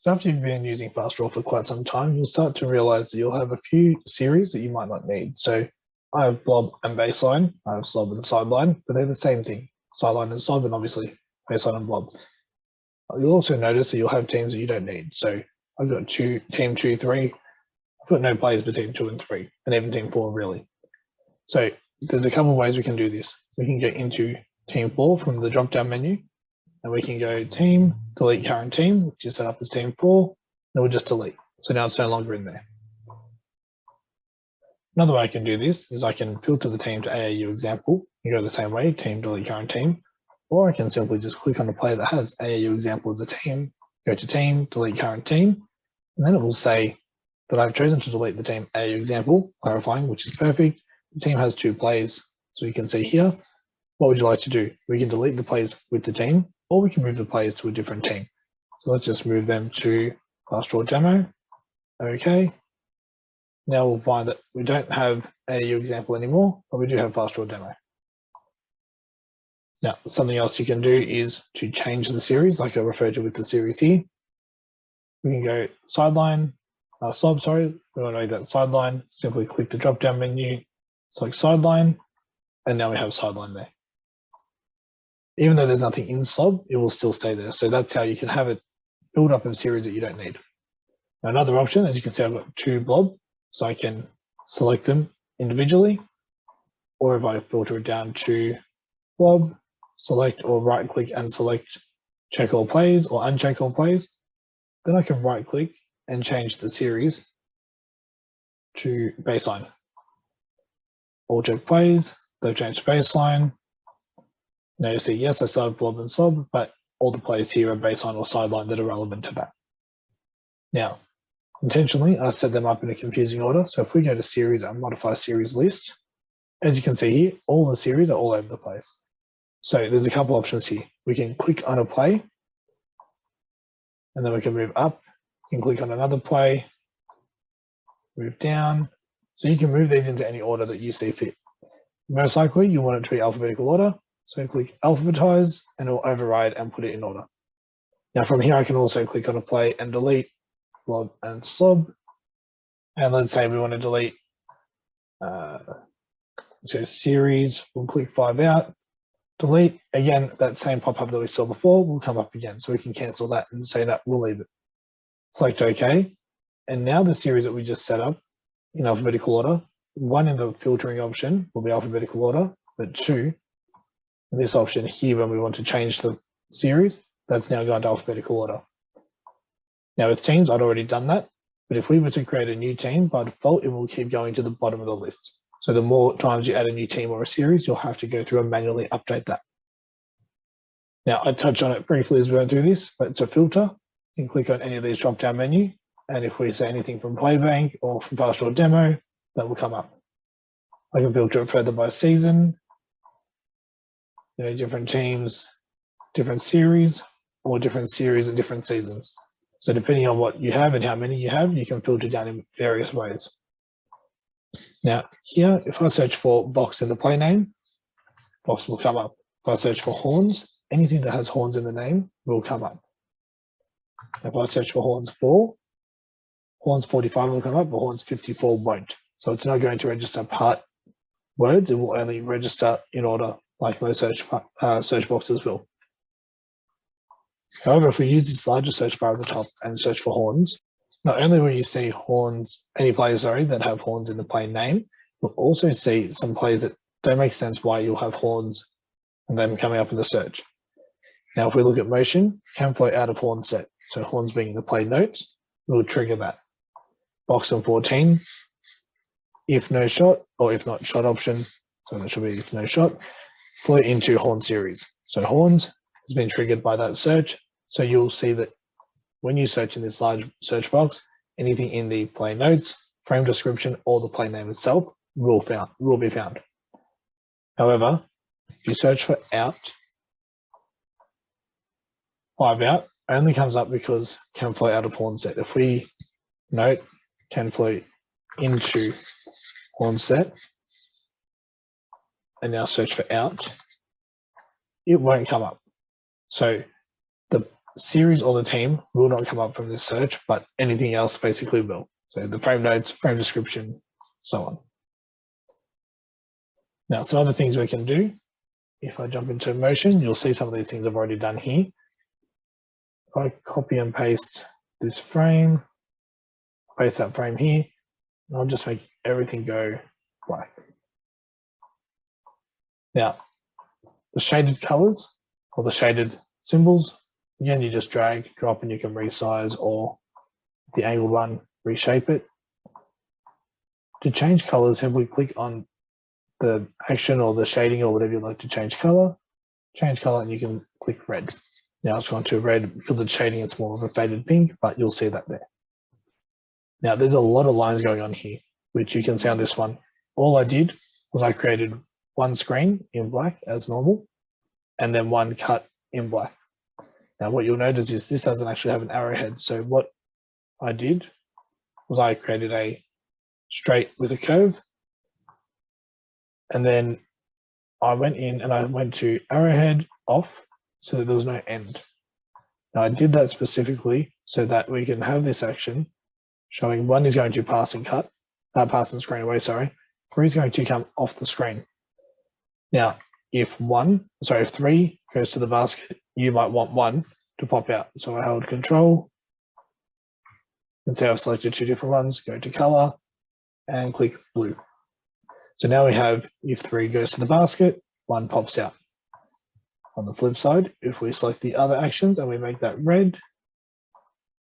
So after you've been using FastDraw for quite some time, you'll start to realize that you'll have a few series that you might not need. So I have blob and baseline, I have slob and sideline, but they're the same thing. Sideline and slob, and obviously baseline and blob. You'll also notice that you'll have teams that you don't need. So I've got team 2, 3. I've got no players for team 2 and 3, and even team 4 really. So there's a couple of ways we can do this. We can get into team 4 from the drop-down menu, and we can go team, delete current team, which is set up as team 4, and we'll just delete. So now it's no longer in there. Another way I can do this is I can filter the team to AAU example. You go the same way, team, delete current team, or I can simply just click on a player that has AAU example as a team, go to team, delete current team, and then it will say that I've chosen to delete the team AAU example, clarifying, which is perfect. The team has 2 plays, so you can see here. What would you like to do? We can delete the plays with the team, or we can move the players to a different team. So let's just move them to FastDraw demo. Okay. Now we'll find that we don't have AAU example anymore, but we do have FastDraw demo. Now, something else you can do is to change the series, like I referred to with the series here. We can go sideline, slob, sorry, we want to make that sideline, simply click the drop-down menu, select sideline, and now we have sideline there. Even though there's nothing in slob, it will still stay there. So that's how you can have it build up a series that you don't need. Now, another option, as you can see, I've got 2 blob, so I can select them individually, or if I filter it down to blob, select or right click and select check all plays or uncheck all plays, then I can right click and change the series to baseline. All check plays, they've changed to baseline. Now you see, yes, I still have blob and slob, but all the plays here are baseline or sideline that are relevant to that. Now, intentionally, I set them up in a confusing order. So if we go to series and modify series list, as you can see here, all the series are all over the place. So there's a couple options here. We can click on a play, and then we can move up. You can click on another play, move down. So you can move these into any order that you see fit. Most likely, you want it to be alphabetical order. So click alphabetize, and it'll override and put it in order. Now from here, I can also click on a play and delete blob and slob. And let's say we want to delete so series, we'll click 5 out, delete. Again, that same pop-up that we saw before will come up again. So we can cancel that and say that we'll leave it. Select OK. And now the series that we just set up in alphabetical order, 1 in the filtering option will be alphabetical order, but 2 in this option here when we want to change the series, that's now gone to alphabetical order. Now with teams, I'd already done that, but if we were to create a new team, by default, it will keep going to the bottom of the list. So the more times you add a new team or a series, you'll have to go through and manually update that. Now I touched on it briefly as we went through this, but to filter, you can click on any of these drop-down menu. And if we say anything from Playbank or from FastDraw Demo, that will come up. I can filter it further by season, different teams, different series, or different series and different seasons. So depending on what you have and how many you have, you can filter down in various ways. Now here, if I search for box in the play name, box will come up. If I search for horns, anything that has horns in the name will come up. If I search for horns 4, horns 45 will come up, but horns 54 won't. So it's not going to register part words, it will only register in order, like most search boxes will. However, if we use this larger search bar at the top and search for horns, not only will you see horns, any players, that have horns in the play name, you'll also see some plays that don't make sense why you'll have horns and them coming up in the search. Now, if we look at motion, can flow out of horn set. So horns being the play notes, will trigger that. Box and 14, if no shot, or if not shot option, so that should be if no shot, flow into horn series. So horns has been triggered by that search. So you'll see that when you search in this large search box, anything in the play notes, frame description, or the play name itself will be found. However, if you search for out, 5 out only comes up because can flow out of horn set. If we note can flow into horn set and now search for out, it won't come up. So the series or the team will not come up from this search, but anything else basically will. So the frame notes, frame description, so on. Now, some other things we can do. If I jump into Motion, you'll see some of these things I've already done here. If I copy and paste this frame, paste that frame here, and I'll just make everything go black. Now, the shaded colors or the shaded symbols, again, you just drag, drop, and you can resize, or the angled one, reshape it. To change colors, simply click on the action or the shading or whatever you'd like to change color, and you can click red. Now it's gone to red because it's shading, it's more of a faded pink, but you'll see that there. Now there's a lot of lines going on here, which you can see on this one. All I did was I created one screen in black as normal, and then one cut in black. Now what you'll notice is this doesn't actually have an arrowhead. So what I did was I created a straight with a curve, and then I went in and I went to arrowhead off so that there was no end. Now I did that specifically so that we can have this action showing one is going to pass and cut, pass and screen away, sorry. 3 is going to come off the screen. Now, if 3 goes to the basket, you might want 1 to pop out. So I held Control, and say I've selected 2 different ones, go to color and click blue. So now we have, if 3 goes to the basket, 1 pops out. On the flip side, if we select the other actions and we make that red,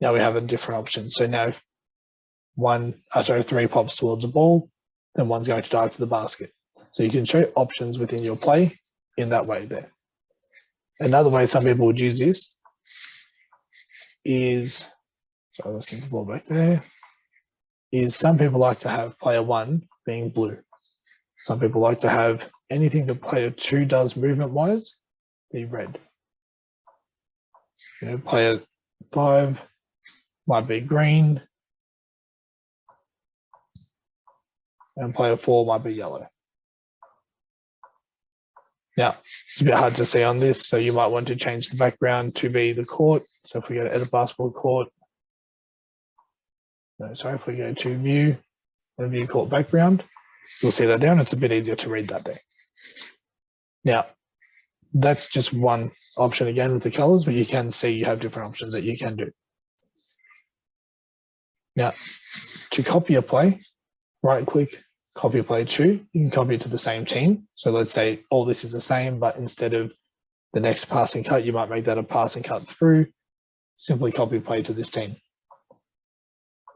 now we have a different option. So now if 3 pops towards the ball, then 1's going to dive to the basket. So you can show options within your play in that way there. Another way some people would use this is, sorry, let's get the ball back there, is some people like to have player 1 being blue. Some people like to have anything that player 2 does movement-wise be red. You know, player 5 might be green, and player 4 might be yellow. Now, it's a bit hard to see on this, so you might want to change the background to be the court. So if we go to Edit Basketball Court, if we go to View and View Court Background, you'll see that down. It's a bit easier to read that there. Now, that's just one option again with the colors, but you can see you have different options that you can do. Now, to copy a play, right-click, copy a play to, you can copy it to the same team. So let's say all this is the same, but instead of the next passing cut, you might make that a passing cut through. Simply copy play to this team.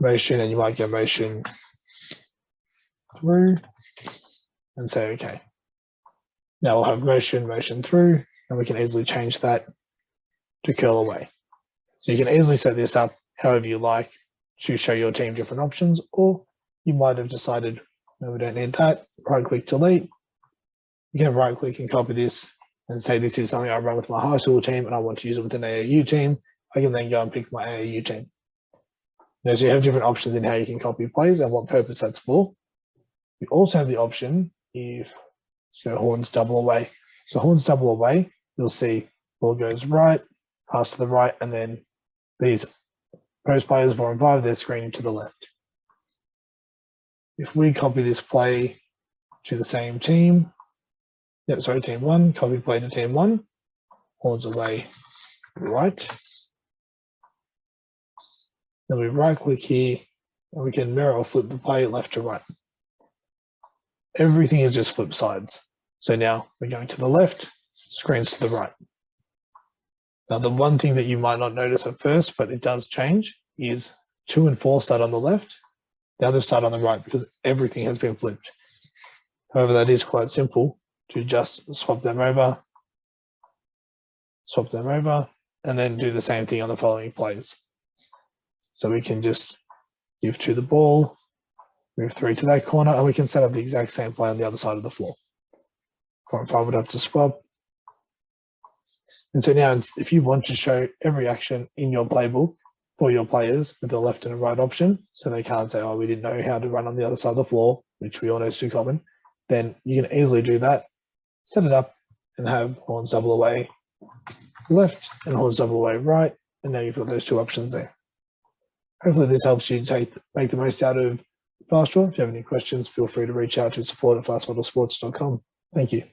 Motion, and you might go motion through and say, okay. Now we'll have motion through, and we can easily change that to curl away. So you can easily set this up however you like to show your team different options, or you might have decided, no, we don't need that. Right click, delete. You can right click and copy this and say, this is something I run with my high school team and I want to use it with an AAU team. I can then go and pick my AAU team. Now, so you have different options in how you can copy plays and what purpose that's for. You also have the option if, so horns double away. So horns double away, you'll see ball goes right, pass to the right, and then these post players 4 and 5, they're screening to the left. If we copy this play to the same team, team 1, copy play to team 1, horns away right. Then we right click here and we can mirror or flip the play left to right. Everything is just flip sides. So now we're going to the left, screens to the right. Now the one thing that you might not notice at first, but it does change, is 2 and 4 start on the left, the other side on the right, because everything has been flipped. However, that is quite simple to just swap them over, and then do the same thing on the following plays. So we can just give 2 the ball, move 3 to that corner, and we can set up the exact same play on the other side of the floor. 4 and 5 would have to swap. And so now, if you want to show every action in your playbook for your players with the left and the right option, so they can't say, oh, we didn't know how to run on the other side of the floor, which we all know is too common, then you can easily do that, set it up, and have horns double away left and horns double away right, And now you've got those two options there. Hopefully this helps you make the most out of FastDraw. If you have any questions, feel free to reach out to support@fastmodelsports.com. Thank you.